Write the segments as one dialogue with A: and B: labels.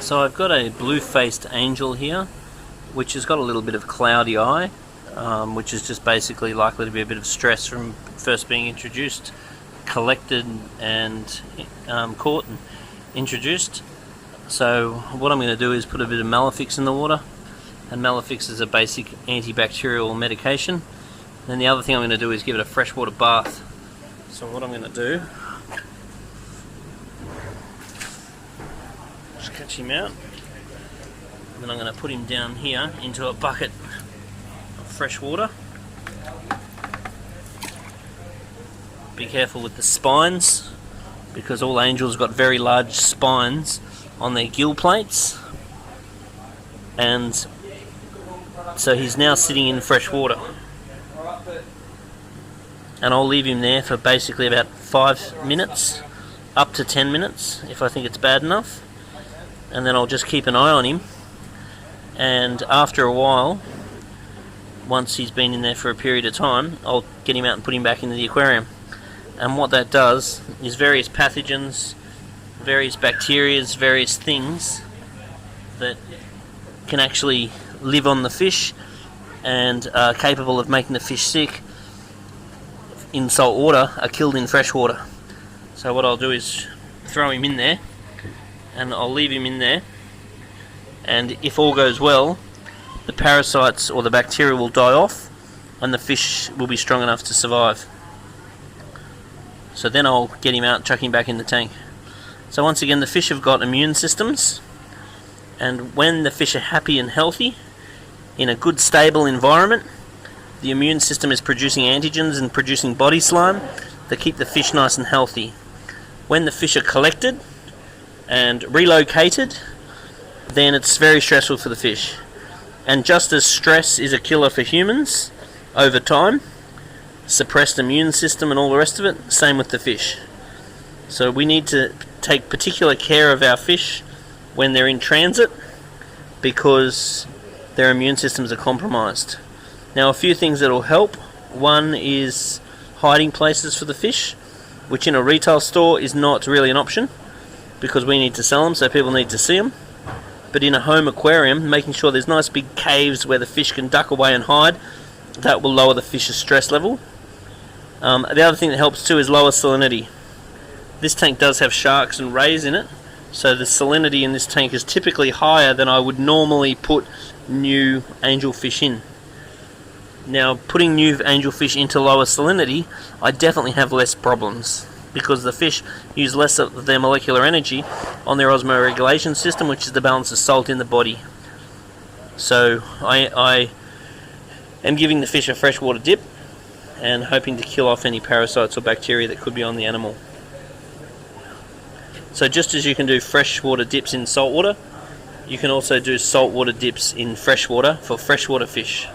A: So I've got a blue-faced angel here, which has got a little bit of cloudy eye, which is just basically likely to be a bit of stress from first being introduced, collected and caught and introduced. So what I'm going to do is put a bit of Malefics in the water, and Malefics is a basic antibacterial medication. Then the other thing I'm going to do is give it a freshwater bath. So what I'm going to do, just catch him out, and then I'm going to put him down here into a bucket of fresh water. Be careful with the spines, because all angels got very large spines on their gill plates, and so he's now sitting in fresh water. And I'll leave him there for basically about 5 minutes, up to 10 minutes if I think it's bad enough, and then I'll just keep an eye on him, and after a while, once he's been in there for a period of time, I'll get him out and put him back into the aquarium. And what that does is various pathogens, various bacteria, various things that can actually live on the fish and are capable of making the fish sick in salt water are killed in fresh water. So what I'll do is throw him in there, and I'll leave him in there, and if all goes well, the parasites or the bacteria will die off and the fish will be strong enough to survive. So then I'll get him out and chuck him back in the tank. So once again, the fish have got immune systems, and when the fish are happy and healthy in a good stable environment, the immune system is producing antigens and producing body slime that keep the fish nice and healthy. When the fish are collected and relocated, then it's very stressful for the fish. And just as stress is a killer for humans over time, suppressed immune system and all the rest of it, same with the fish. So we need to take particular care of our fish when they're in transit, because their immune systems are compromised. Now, a few things that will help. One is hiding places for the fish, which in a retail store is not really an option because we need to sell them, so people need to see them. But in a home aquarium, making sure there's nice big caves where the fish can duck away and hide, that will lower the fish's stress level. The other thing that helps too is lower salinity. This tank does have sharks and rays in it, so the salinity in this tank is typically higher than I would normally put new angelfish in. Now, putting new angelfish into lower salinity, I definitely have less problems, because the fish use less of their molecular energy on their osmoregulation system, which is the balance of salt in the body. So I am giving the fish a freshwater dip and hoping to kill off any parasites or bacteria that could be on the animal. So just as you can do freshwater dips in saltwater, you can also do saltwater dips in freshwater for freshwater fish.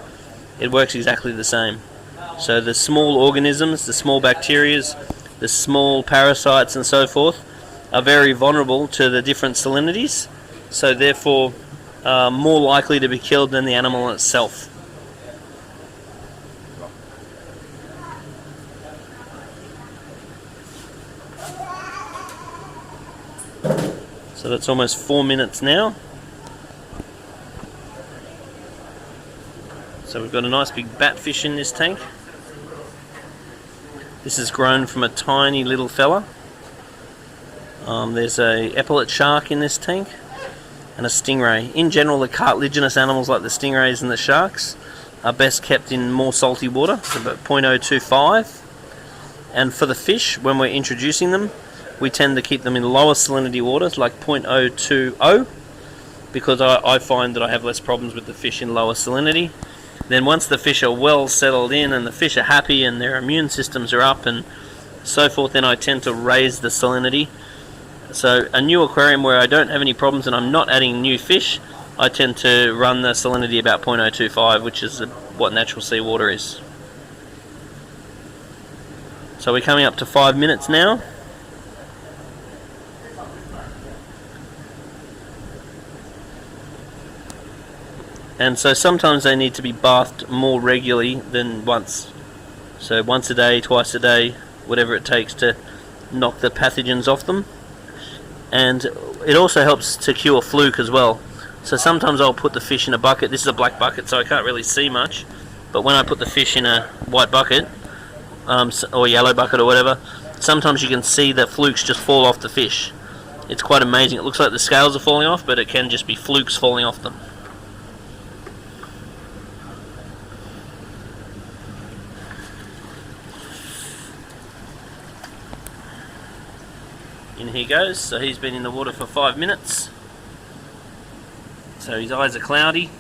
A: It works exactly the same. So the small organisms, the small bacteria, the small parasites and so forth are very vulnerable to the different salinities, so therefore more likely to be killed than the animal itself. So that's almost 4 minutes now. So we've got a nice big batfish in this tank. This is grown from a tiny little fella. There's a epaulet shark in this tank and a stingray. In general, the cartilaginous animals like the stingrays and the sharks are best kept in more salty water, so about 0.025. And for the fish, when we're introducing them, we tend to keep them in lower salinity waters like 0.020, because I find that I have less problems with the fish in lower salinity. Then once the fish are well settled in and the fish are happy and their immune systems are up and so forth, then I tend to raise the salinity. So a new aquarium where I don't have any problems and I'm not adding new fish, I tend to run the salinity about 0.025, which is what natural seawater is. So we're coming up to 5 minutes now. And so sometimes they need to be bathed more regularly than once. So once a day, twice a day, whatever it takes to knock the pathogens off them. And it also helps to cure fluke as well. So sometimes I'll put the fish in a bucket. This is a black bucket, so I can't really see much. But when I put the fish in a white bucket, or yellow bucket or whatever, sometimes you can see that flukes just fall off the fish. It's quite amazing. It looks like the scales are falling off, but it can just be flukes falling off them. In he goes. So he's been in the water for 5 minutes. So his eyes are cloudy.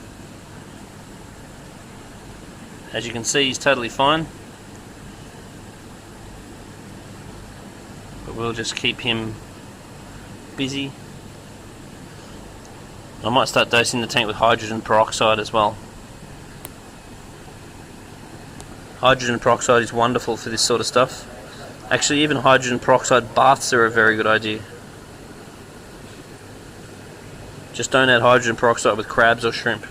A: As you can see, he's totally fine. But we'll just keep him busy. I might start dosing the tank with hydrogen peroxide as well. Hydrogen peroxide is wonderful for this sort of stuff. Actually, even hydrogen peroxide baths are a very good idea. Just don't add hydrogen peroxide with crabs or shrimp.